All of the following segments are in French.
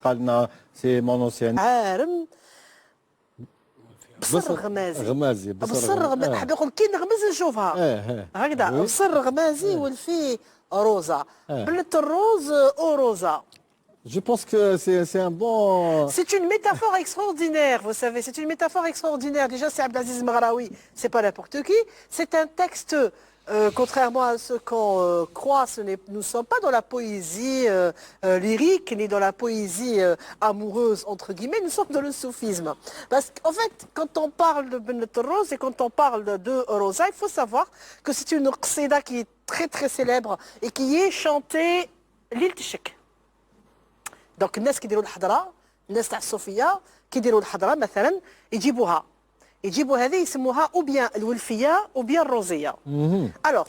قالنا سي مونوسيان عارم بصر غمازي غمازي بصر غمازي حاب يقول كي نغمز نشوفها هكذا بصر غمازي والفي روزا بنت الروز او روزا. Je pense que c'est un bon... C'est une métaphore extraordinaire, vous savez, c'est une métaphore extraordinaire. Déjà, c'est Abdelaziz Mghraoui, c'est pas n'importe qui. C'est un texte, contrairement à ce qu'on croit, nous ne sommes pas dans la poésie lyrique, ni dans la poésie amoureuse, entre guillemets, nous sommes dans le soufisme. Parce qu'en fait, quand on parle de Benet Rose et quand on parle de Rosa, il faut savoir que c'est une qsida qui est très très célèbre et qui est chantée l'île Tchèque. دونك الناس كيديروا الحضره الناس تاع الصوفيه كيديروا الحضره مثلا يجيبوا هذه يسموها او بيان الولفيه او بيان الروزيه. الوغ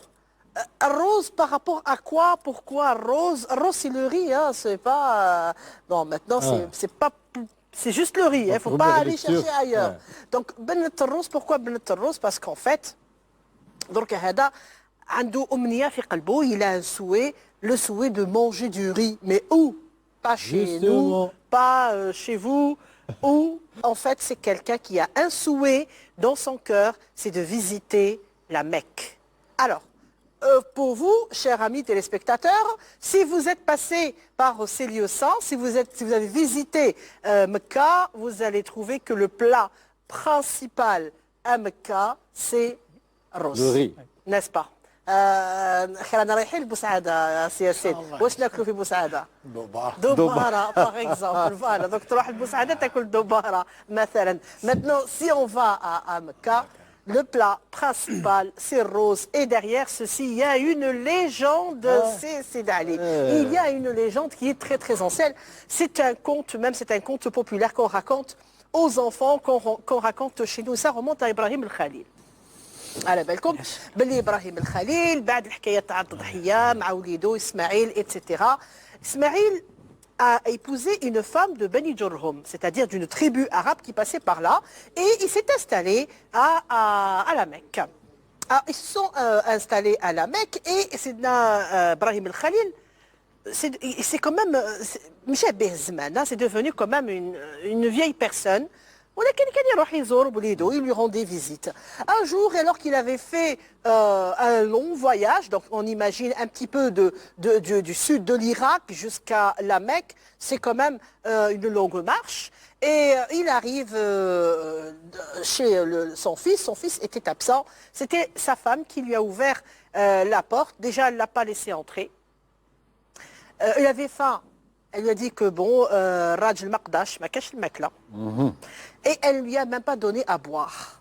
الروز par rapport à quoi pourquoi الروز c'est le riz hein, c'est pas bon maintenant c'est pas c'est juste le riz, il faut pas aller chercher ailleurs. Donc بنت الروز pourquoi بنت الروز parce qu'en fait درك هذا عنده امنيه في قلبه il a un souhait le souhait de manger du riz mais où pas chez nous, pas chez vous, ou en fait c'est quelqu'un qui a un souhait dans son cœur, c'est de visiter la Mecque. Alors, pour vous, chers amis téléspectateurs, si vous êtes passé par ces lieux saints, si vous avez visité Mecca, vous allez trouver que le plat principal à Mecca, c'est rose. Le riz. N'est-ce pas? رانا رايحين لبوسعاده سي ياسين واش ناكلوا في بوسعاده دوباره باغ اكزومبل فوالا دونك تروح لبوسعاده تاكل دوباره مثلا. Maintenant si on va à Mecca, le plat principal c'est rose et derrière ceci il y a une légende, c'est Ali. Il y a une légende qui est très très ancienne, c'est un conte, même c'est un conte populaire qu'on raconte aux enfants, qu'on raconte chez nous, ça remonte à Ibrahim al-Khalil. على بالكم باللي ابراهيم الخليل بعد الحكايه تاع التضحيه مع وليدو اسماعيل اتسيتيرا. اسماعيل a épousé une femme de Bani Jurhum, c'est-à-dire d'une tribu arabe qui passait par là, et il s'est installé à la Mecque. Ils se sont installés à la Mecque et Sidna Ibrahim al-Khalil, c'est quand même, c'est devenu quand même une vieille personne. Il lui rendait visite. Un jour, alors qu'il avait fait un long voyage, donc on imagine un petit peu du sud de l'Irak jusqu'à la Mecque, c'est quand même une longue marche. Et il arrive chez son fils était absent. C'était sa femme qui lui a ouvert la porte. Déjà, elle ne l'a pas laissé entrer. Il avait faim. Elle lui a dit que bon, Raj al-Maqdash, ma cache le mec là. Et elle ne lui a même pas donné à boire.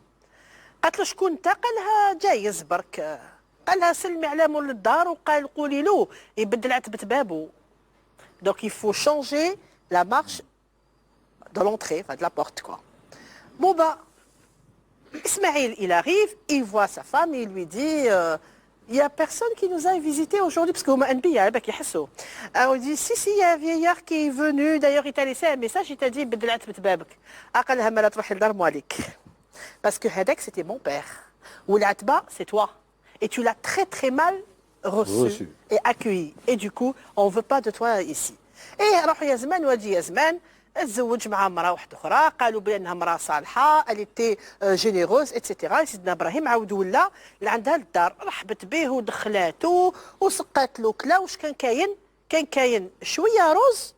قالت له شكون انت؟ قالها جايز برك. قالها سلمي على مول الدار وقال قولي له يبدل عتبة بابه. Donc il faut changer la marche de l'entrée, enfin de la porte quoi. Bon bah, Ismaël il arrive, il voit sa femme et il lui dit il n'y a personne qui nous a visité aujourd'hui, parce que alors il dit, si, il y a un vieillard qui est venu, d'ailleurs il t'a laissé un message, il t'a dit, parce que Hadek c'était mon père, ou l'atba c'est toi, et tu l'as très très mal reçu et accueilli, et du coup on ne veut pas de toi ici. Et alors Yazman ou Yazman, تزوج مع امراه واحده اخرى قالوا بانها امراه صالحه elle était généreuse etc. سيدنا ابراهيم عاود ولا اللي عندها للدار رحبت به ودخلاته وسقات له كلا. واش كان كاين شويه رز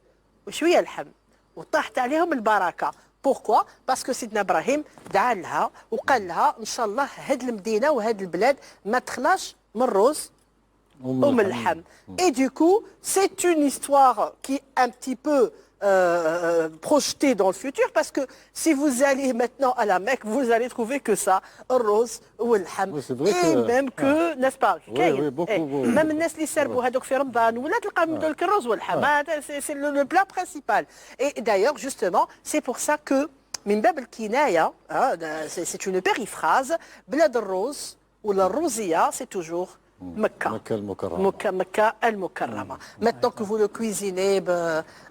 وشويه لحم وطاحت عليهم البركه. بوركوا باسكو سيدنا ابراهيم دعا لها وقال لها ان شاء الله هاد المدينه وهاد البلاد ما تخلاش من الرز ومن اللحم. Et du coup c'est une histoire qui est un petit peu projeté dans le futur, parce que si vous allez maintenant à la Mecque, vous allez trouver que ça, rose ou l'ham. Et même que, n'est-ce pas, même les serbes هذوك في رمضان ولا تلقاهم يديروا لك الرز واللحم, c'est le plat principal. Et d'ailleurs justement, c'est pour ça que من باب الكناية, c'est une périphrase, بلاد الروز ou la rosilla, c'est toujours Mecca. مكة المكرمة. Mecca المكرمة. Maintenant que vous le cuisinez,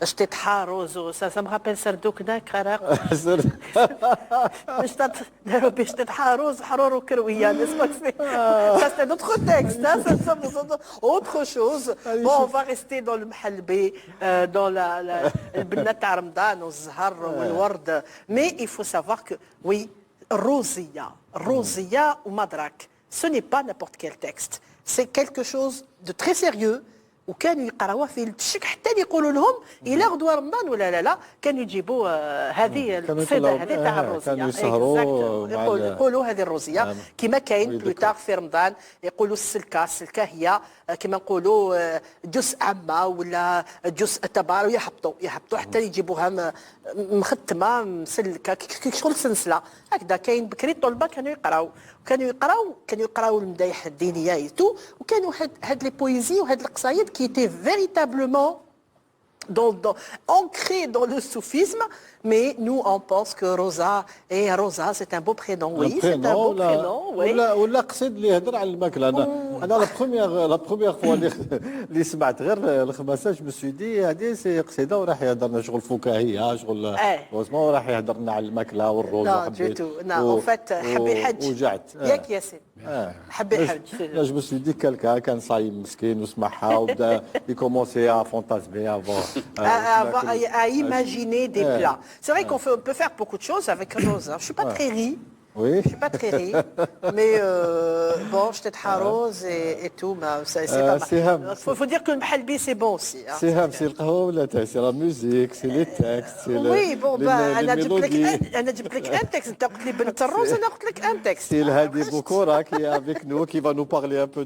j'étais حاروز, ça me rappelle سردوكنا كراق. j'étais حاروز حرور وكروية, n'est-ce pas que ça c'est notre texte, hein, ça c'est autre chose. Bon, on va rester dans le محلبي, dans البنة تاع رمضان والزهر والورد. Mais il faut savoir que, oui, Rosia ou Madrak, ce n'est pas n'importe quel texte. C'est quelque chose de très sérieux. وكانوا يقراوه في التشك حتى يقولوا لهم الى غدوه رمضان ولا لا كانوا يجيبوا هذه القصيده هذه تاع الروزيه. كانوا يسهروا يقولوا هذه الروزيه كما كاين بلوتار في رمضان يقولوا السلكه هي كما نقولوا جزء عامه ولا جزء تبار يهبطوا حتى يجيبوها مختمه مسلكه شغل سلسله هكذا. كاين بكري الطلبه كانوا يقراو المدايح الدينيه ايتو وكانوا هاد لي بويزي وهاد القصايد qui était véritablement ancré dans le soufisme, mais nous on pense que Rosa c'est un beau prénom. Oui, c'est un beau prénom. Oui. ولا قصيد اللي يهضر على الماكله. انا لا بروميير فوا اللي سمعت غير الخماسه جو مسوي دي هذه سي قصيده وراح يهضرنا شغل فكاهيه شغل وزما وراح يهضرنا على الماكله والروز وحبيت اون فات حب يحج وجعت ياك ياسين حب يحج. لا جو مسوي دي كالكا كان صايم مسكين وسمعها وبدا يكومونسي ا فونتازمي à imaginer des plats. C'est vrai qu'on peut faire beaucoup de choses avec Rose. Je suis pas très riz. Oui. Je suis pas très riz, mais bon, j'étais haroz et tout, mais c'est pas mal. Faut dire que le mhalbi c'est bon aussi. C'est le qahwa, c'est la musique, c'est les textes, c'est oui, bon, les mélodies. أنا جبت لك un texte. أنت قلت لي بنت الروز, أنا قلت لك un texte. C'est le Hadi Boukoura qui est avec nous, qui va nous parler un peu